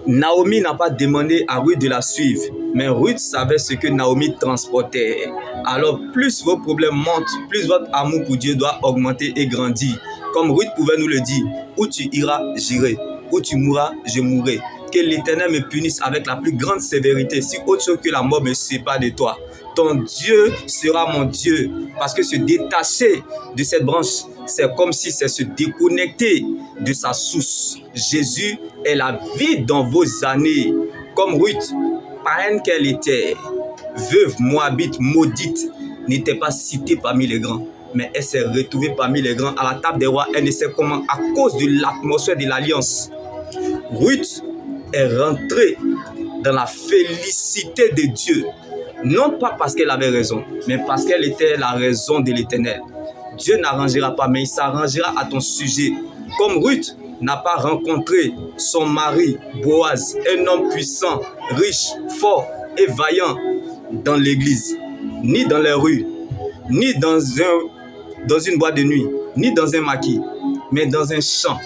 Naomi n'a pas demandé à Ruth de la suivre, mais Ruth savait ce que Naomi transportait. Alors, plus vos problèmes montent, plus votre amour pour Dieu doit augmenter et grandir. Comme Ruth pouvait nous le dire, où tu iras, j'irai. Où tu mourras, je mourrai. Que l'Éternel me punisse avec la plus grande sévérité si autre chose que la mort me sépare de toi. Ton Dieu sera mon Dieu. Parce que se détacher de cette branche, c'est comme si c'est se déconnecter de sa source. Jésus est la vie dans vos années. Comme Ruth, païenne qu'elle était, veuve moabite maudite, n'était pas citée parmi les grands. Mais elle s'est retrouvée parmi les grands à la table des rois. Elle ne sait comment, à cause de l'atmosphère de l'alliance. Ruth est rentrée dans la félicité de Dieu. Non pas parce qu'elle avait raison, mais parce qu'elle était la raison de l'Éternel. Dieu n'arrangera pas, mais il s'arrangera à ton sujet. Comme Ruth n'a pas rencontré son mari, Boaz, un homme puissant, riche, fort et vaillant dans l'église, ni dans les rues, ni dans une boîte de nuit, ni dans un maquis, mais dans un champ.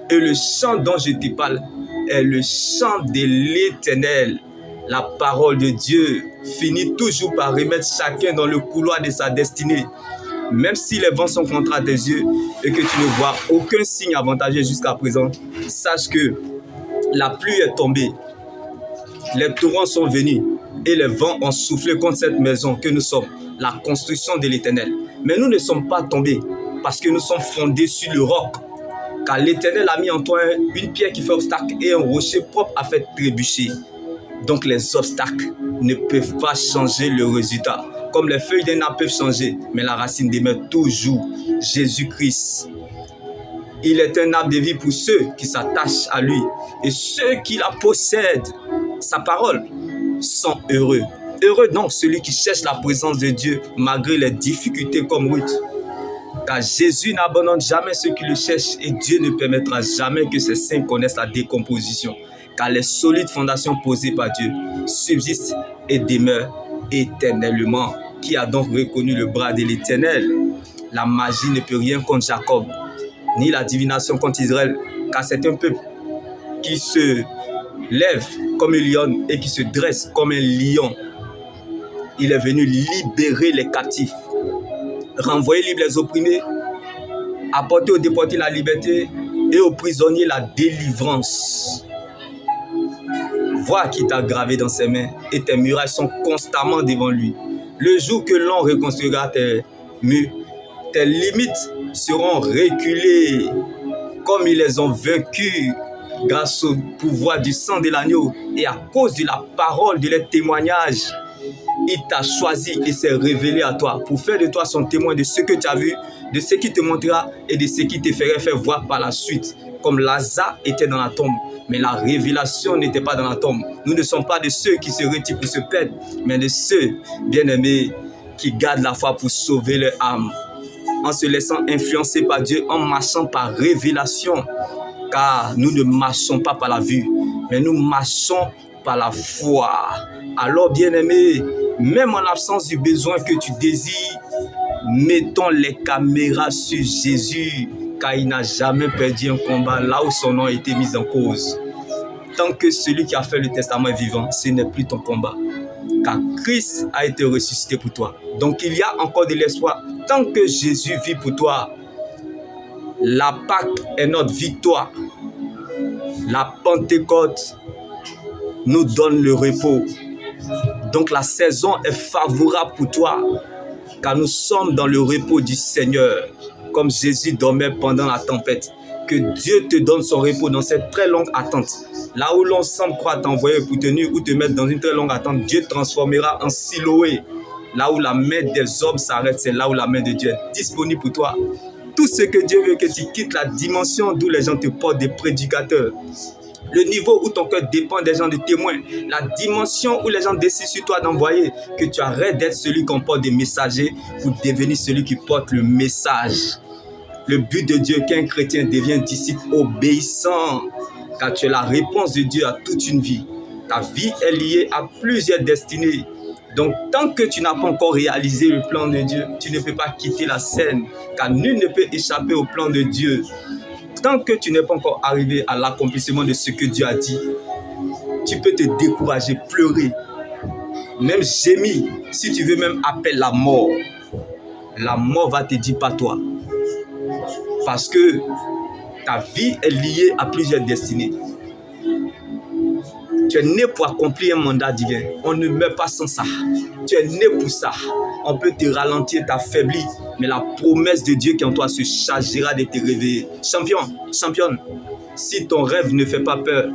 Et le chant dont je te parle est le chant de l'Éternel. La parole de Dieu finit toujours par remettre chacun dans le couloir de sa destinée. Même si les vents sont contre tes yeux et que tu ne vois aucun signe avantageux jusqu'à présent, sache que la pluie est tombée, les torrents sont venus et les vents ont soufflé contre cette maison que nous sommes, la construction de l'Éternel. Mais nous ne sommes pas tombés parce que nous sommes fondés sur le roc. Car l'Éternel a mis en toi une pierre qui fait obstacle et un rocher propre à faire trébucher. Donc les obstacles ne peuvent pas changer le résultat. Comme les feuilles d'un arbre peuvent changer, mais la racine demeure toujours Jésus-Christ. Il est un arbre de vie pour ceux qui s'attachent à lui. Et ceux qui la possèdent, sa parole, sont heureux. Heureux donc celui qui cherche la présence de Dieu malgré les difficultés comme Ruth. Car Jésus n'abandonne jamais ceux qui le cherchent et Dieu ne permettra jamais que ses saints connaissent la décomposition. Car les solides fondations posées par Dieu subsistent et demeurent éternellement. Qui a donc reconnu le bras de l'Éternel? La magie ne peut rien contre Jacob, ni la divination contre Israël, car c'est un peuple qui se lève comme un lion et qui se dresse comme un lion. Il est venu libérer les captifs, renvoyer libres les opprimés, apporter aux déportés la liberté et aux prisonniers la délivrance. Vois qui t'a gravé dans ses mains et tes murailles sont constamment devant lui. Le jour que l'on reconstruira tes murs, tes limites seront reculées comme ils les ont vaincus grâce au pouvoir du sang de l'agneau et à cause de la parole de les témoignages. Il t'a choisi et s'est révélé à toi pour faire de toi son témoin de ce que tu as vu, de ce qui te montrera et de ce qui te ferait faire voir par la suite. Comme Lazare était dans la tombe, mais la révélation n'était pas dans la tombe. Nous ne sommes pas de ceux qui se retirent pour se perdre, mais de ceux, bien-aimés, qui gardent la foi pour sauver leur âme. En se laissant influencer par Dieu, en marchant par révélation. Car nous ne marchons pas par la vue, mais nous marchons par la foi. Alors, bien-aimés, même en l'absence du besoin que tu désires, mettons les caméras sur Jésus, car il n'a jamais perdu un combat là où son nom a été mis en cause. Tant que celui qui a fait le testament est vivant, ce n'est plus ton combat, car Christ a été ressuscité pour toi. Donc il y a encore de l'espoir. Tant que Jésus vit pour toi, la Pâque est notre victoire. La Pentecôte nous donne le repos. Donc la saison est favorable pour toi, car nous sommes dans le repos du Seigneur, comme Jésus dormait pendant la tempête. Que Dieu te donne son repos dans cette très longue attente. Là où l'on semble croire t'envoyer pour te nuire ou te mettre dans une très longue attente, Dieu transformera en Siloé. Là où la main des hommes s'arrête, c'est là où la main de Dieu est disponible pour toi. Tout ce que Dieu veut que tu quittes la dimension d'où les gens te portent des prédicateurs. Le niveau où ton cœur dépend des gens de témoins. La dimension où les gens décident sur toi d'envoyer. Que tu arrêtes d'être celui qui porte des messagers pour devenir celui qui porte le message. Le but de Dieu qu'un chrétien devienne disciple obéissant. Car tu es la réponse de Dieu à toute une vie. Ta vie est liée à plusieurs destinées. Donc, tant que tu n'as pas encore réalisé le plan de Dieu, tu ne peux pas quitter la scène. Car nul ne peut échapper au plan de Dieu. Tant que tu n'es pas encore arrivé à l'accomplissement de ce que Dieu a dit, tu peux te décourager, pleurer, même gémir. Si tu veux même appeler la mort va te dire pas toi. Parce que ta vie est liée à plusieurs destinées. Tu es né pour accomplir un mandat divin. On ne meurt pas sans ça. Tu es né pour ça. On peut te ralentir, t'affaiblir, mais la promesse de Dieu qui en toi se chargera de te réveiller. Champion, championne, si ton rêve ne fait pas peur,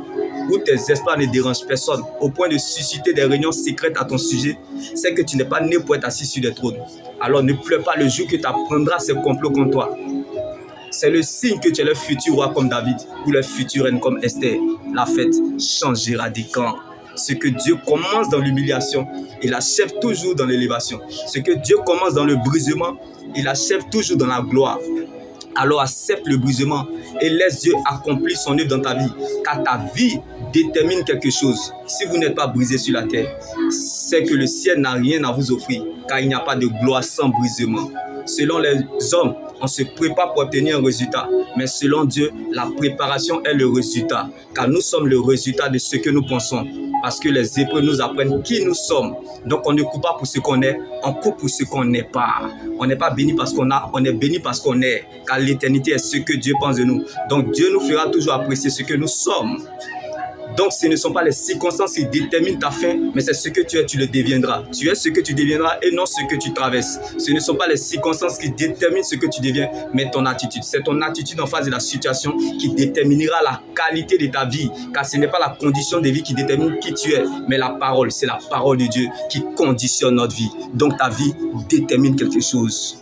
ou tes espoirs ne dérangent personne, au point de susciter des réunions secrètes à ton sujet, c'est que tu n'es pas né pour être assis sur des trônes. Alors ne pleure pas le jour que tu apprendras ces complots contre toi. C'est le signe que tu es le futur roi comme David ou le futur reine comme Esther. La fête changera des camps. Ce que Dieu commence dans l'humiliation, il achève toujours dans l'élévation. Ce que Dieu commence dans le brisement, il achève toujours dans la gloire. Alors accepte le brisement et laisse Dieu accomplir son œuvre dans ta vie. Car ta vie détermine quelque chose. Si vous n'êtes pas brisé sur la terre, c'est que le ciel n'a rien à vous offrir. Car il n'y a pas de gloire sans brisement. Selon les hommes, on se prépare pour obtenir un résultat. Mais selon Dieu, la préparation est le résultat. Car nous sommes le résultat de ce que nous pensons. Parce que les épreuves nous apprennent qui nous sommes. Donc on ne coupe pas pour ce qu'on est, on coupe pour ce qu'on n'est pas. On n'est pas béni parce qu'on a, on est béni parce qu'on est. Car l'éternité est ce que Dieu pense de nous. Donc Dieu nous fera toujours apprécier ce que nous sommes. Donc ce ne sont pas les circonstances qui déterminent ta fin, mais c'est ce que tu es, tu le deviendras. Tu es ce que tu deviendras et non ce que tu traverses. Ce ne sont pas les circonstances qui déterminent ce que tu deviens, mais ton attitude. C'est ton attitude en face de la situation qui déterminera la qualité de ta vie. Car ce n'est pas la condition de vie qui détermine qui tu es, mais la parole. C'est la parole de Dieu qui conditionne notre vie. Donc ta vie détermine quelque chose.